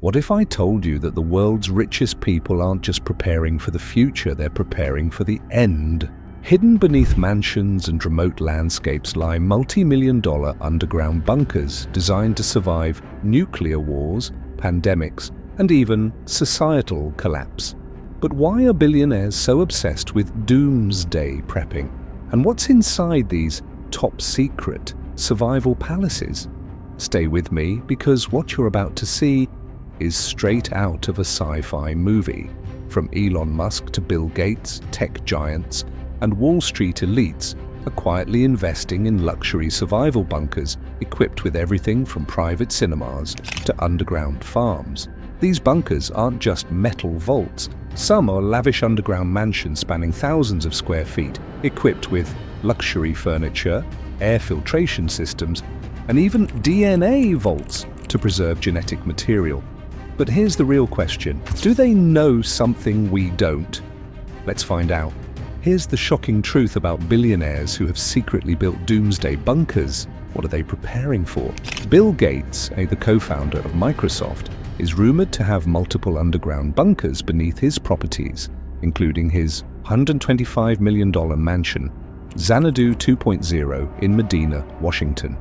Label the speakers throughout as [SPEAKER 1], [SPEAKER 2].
[SPEAKER 1] What if I told you that the world's richest people aren't just preparing for the future, they're preparing for the end? Hidden beneath mansions and remote landscapes lie multi-million-dollar underground bunkers designed to survive nuclear wars, pandemics, and even societal collapse. But why are billionaires so obsessed with doomsday prepping? And what's inside these top-secret survival palaces? Stay with me, because what you're about to see is straight out of a sci-fi movie. From Elon Musk to Bill Gates, tech giants, and Wall Street elites are quietly investing in luxury survival bunkers equipped with everything from private cinemas to underground farms. These bunkers aren't just metal vaults. Some are lavish underground mansions spanning thousands of square feet, equipped with luxury furniture, air filtration systems, and even DNA vaults to preserve genetic material. But here's the real question. Do they know something we don't? Let's find out. Here's the shocking truth about billionaires who have secretly built doomsday bunkers. What are they preparing for? Bill Gates, the co-founder of Microsoft, is rumored to have multiple underground bunkers beneath his properties, including his $125 million mansion, Xanadu 2.0 in Medina, Washington.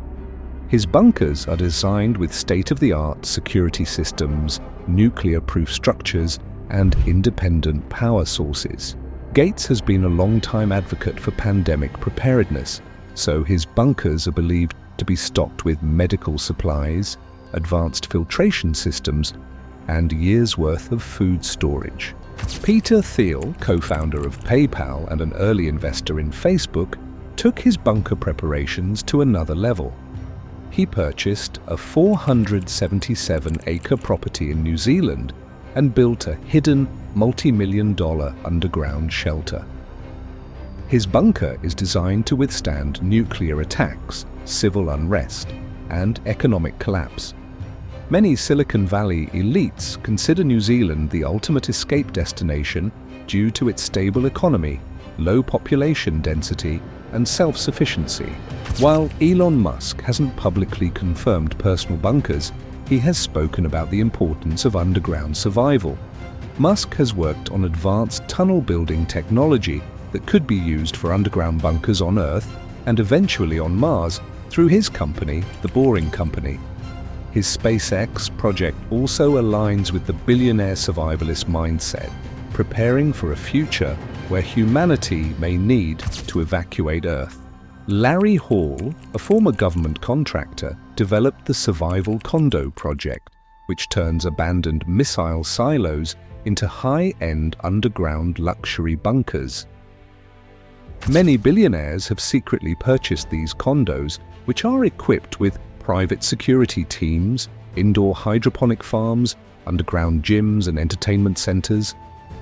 [SPEAKER 1] His bunkers are designed with state-of-the-art security systems, nuclear-proof structures, and independent power sources. Gates has been a long-time advocate for pandemic preparedness, so his bunkers are believed to be stocked with medical supplies, advanced filtration systems, and years' worth of food storage. Peter Thiel, co-founder of PayPal and an early investor in Facebook, took his bunker preparations to another level. He purchased a 477-acre property in New Zealand and built a hidden multi-million-dollar underground shelter. His bunker is designed to withstand nuclear attacks, civil unrest, and economic collapse. Many Silicon Valley elites consider New Zealand the ultimate escape destination due to its stable economy, low population density, and self-sufficiency. While Elon Musk hasn't publicly confirmed personal bunkers, he has spoken about the importance of underground survival. Musk has worked on advanced tunnel-building technology that could be used for underground bunkers on Earth and eventually on Mars through his company, The Boring Company. His SpaceX project also aligns with the billionaire survivalist mindset, preparing for a future where humanity may need to evacuate Earth. Larry Hall, a former government contractor, developed the Survival Condo project, which turns abandoned missile silos into high-end underground luxury bunkers. Many billionaires have secretly purchased these condos, which are equipped with private security teams, indoor hydroponic farms, underground gyms and entertainment centers,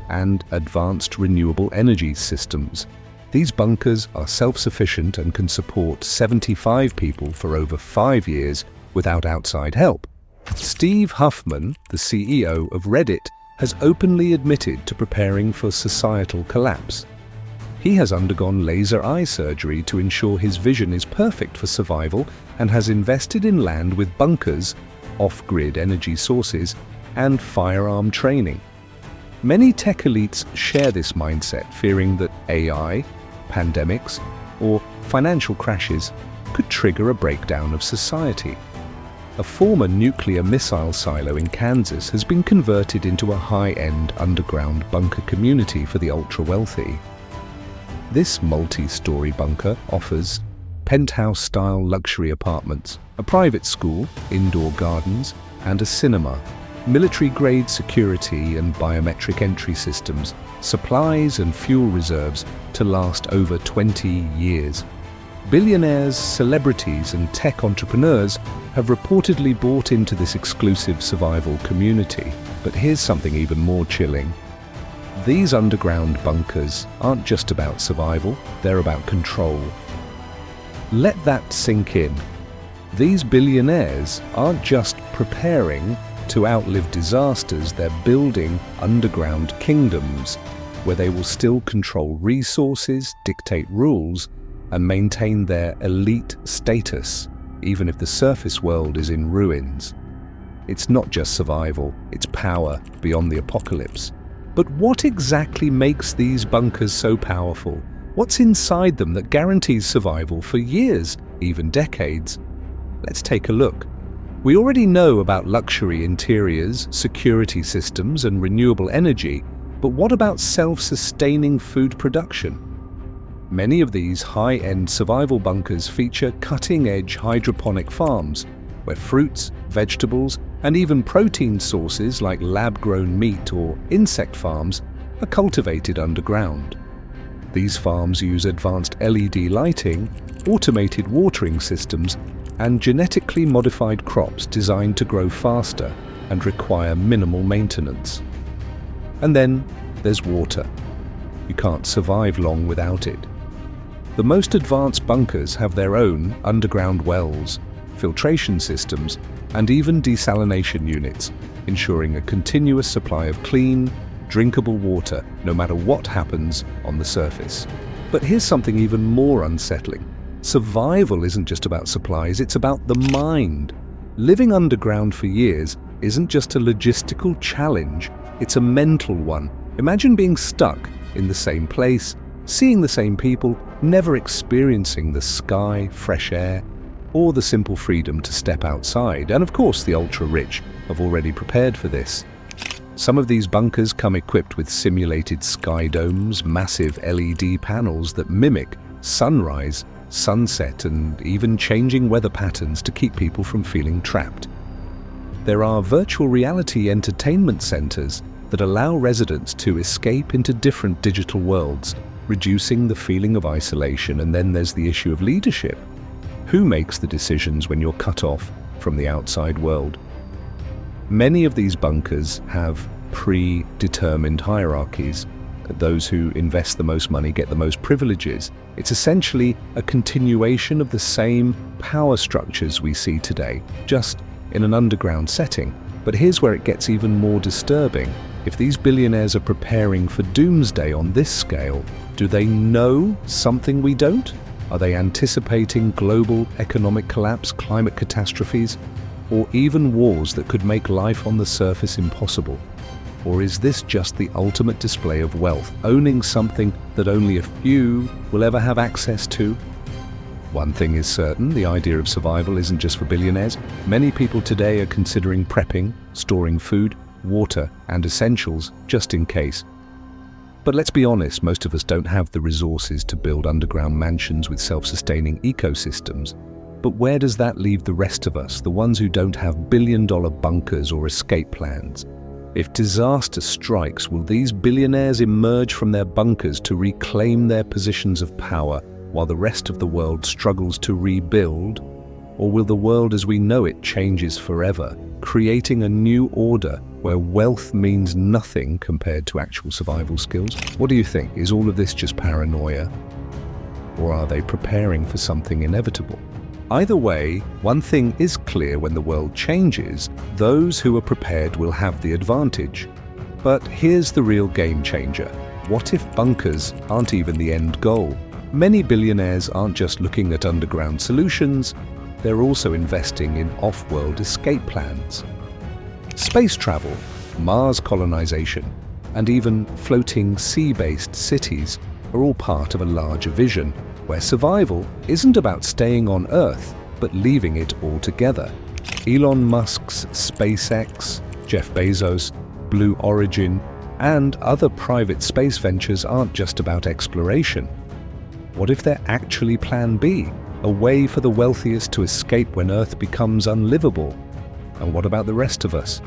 [SPEAKER 1] and advanced renewable energy systems. These bunkers are self-sufficient and can support 75 people for over 5 years without outside help. Steve Huffman, the CEO of Reddit, has openly admitted to preparing for societal collapse. He has undergone laser eye surgery to ensure his vision is perfect for survival and has invested in land with bunkers, off-grid energy sources, and firearm training. Many tech elites share this mindset, fearing that AI, pandemics, or financial crashes could trigger a breakdown of society. A former nuclear missile silo in Kansas has been converted into a high-end underground bunker community for the ultra-wealthy. This multi-story bunker offers penthouse-style luxury apartments, a private school, indoor gardens, and a cinema, military-grade security and biometric entry systems, supplies and fuel reserves to last over 20 years. Billionaires, celebrities, and tech entrepreneurs have reportedly bought into this exclusive survival community. But here's something even more chilling. These underground bunkers aren't just about survival, they're about control. Let that sink in. These billionaires aren't just preparing to outlive disasters, they're building underground kingdoms where they will still control resources, dictate rules, and maintain their elite status, even if the surface world is in ruins. It's not just survival, it's power beyond the apocalypse. But what exactly makes these bunkers so powerful? What's inside them that guarantees survival for years, even decades? Let's take a look. We already know about luxury interiors, security systems, and renewable energy, but what about self-sustaining food production? Many of these high-end survival bunkers feature cutting-edge hydroponic farms, where fruits, vegetables, and even protein sources like lab-grown meat or insect farms are cultivated underground. These farms use advanced LED lighting, automated watering systems, and genetically modified crops designed to grow faster and require minimal maintenance. And then there's water. You can't survive long without it. The most advanced bunkers have their own underground wells, filtration systems, and even desalination units, ensuring a continuous supply of clean, drinkable water no matter what happens on the surface. But here's something even more unsettling. Survival isn't just about supplies, it's about the mind. Living underground for years isn't just a logistical challenge, it's a mental one. Imagine being stuck in the same place, seeing the same people, never experiencing the sky, fresh air, or the simple freedom to step outside. And of course, the ultra-rich have already prepared for this. Some of these bunkers come equipped with simulated sky domes, massive LED panels that mimic sunrise, sunset, and even changing weather patterns to keep people from feeling trapped. There are virtual reality entertainment centers that allow residents to escape into different digital worlds, reducing the feeling of isolation. And then there's the issue of leadership. Who makes the decisions when you're cut off from the outside world? Many of these bunkers have predetermined hierarchies. Those who invest the most money get the most privileges. It's essentially a continuation of the same power structures we see today, just in an underground setting. But here's where it gets even more disturbing. If these billionaires are preparing for doomsday on this scale, do they know something we don't? Are they anticipating global economic collapse, climate catastrophes, or even wars that could make life on the surface impossible? Or is this just the ultimate display of wealth, owning something that only a few will ever have access to? One thing is certain, the idea of survival isn't just for billionaires. Many people today are considering prepping, storing food, water, and essentials just in case. But let's be honest, most of us don't have the resources to build underground mansions with self-sustaining ecosystems. But where does that leave the rest of us, the ones who don't have billion-dollar bunkers or escape plans? If disaster strikes, will these billionaires emerge from their bunkers to reclaim their positions of power while the rest of the world struggles to rebuild? Or will the world as we know it changes forever, creating a new order where wealth means nothing compared to actual survival skills? What do you think? Is all of this just paranoia? Or are they preparing for something inevitable? Either way, one thing is clear: when the world changes, those who are prepared will have the advantage. But here's the real game changer. What if bunkers aren't even the end goal? Many billionaires aren't just looking at underground solutions, they're also investing in off-world escape plans. Space travel, Mars colonization, and even floating sea-based cities are all part of a larger vision, where survival isn't about staying on Earth, but leaving it all together. Elon Musk's SpaceX, Jeff Bezos, Blue Origin, and other private space ventures aren't just about exploration. What if they're actually Plan B, a way for the wealthiest to escape when Earth becomes unlivable? And what about the rest of us?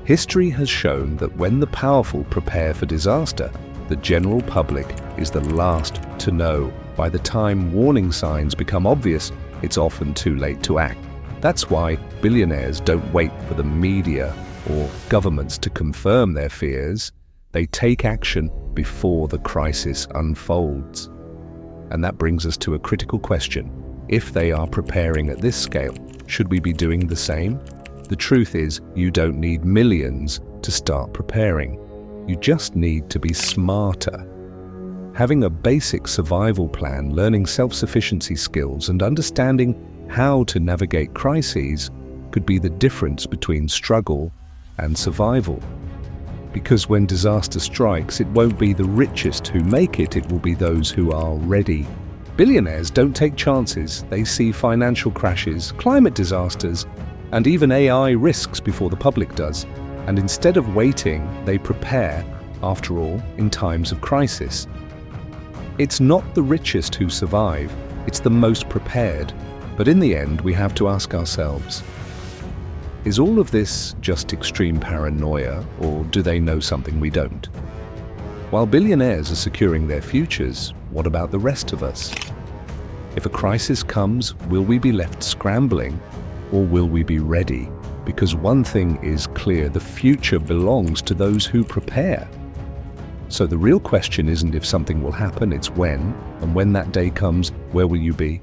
[SPEAKER 1] History has shown that when the powerful prepare for disaster, the general public is the last to know. By the time warning signs become obvious, it's often too late to act. That's why billionaires don't wait for the media or governments to confirm their fears. They take action before the crisis unfolds. And that brings us to a critical question. If they are preparing at this scale, should we be doing the same? The truth is, you don't need millions to start preparing. You just need to be smarter. Having a basic survival plan, learning self-sufficiency skills, and understanding how to navigate crises could be the difference between struggle and survival. Because when disaster strikes, it won't be the richest who make it, it will be those who are ready. Billionaires don't take chances. They see financial crashes, climate disasters, and even AI risks before the public does. And instead of waiting, they prepare, after all, in times of crisis. It's not the richest who survive, it's the most prepared. But in the end, we have to ask ourselves, is all of this just extreme paranoia, or do they know something we don't? While billionaires are securing their futures, what about the rest of us? If a crisis comes, will we be left scrambling, or will we be ready? Because one thing is clear, the future belongs to those who prepare. So the real question isn't if something will happen, it's when, and when that day comes, where will you be?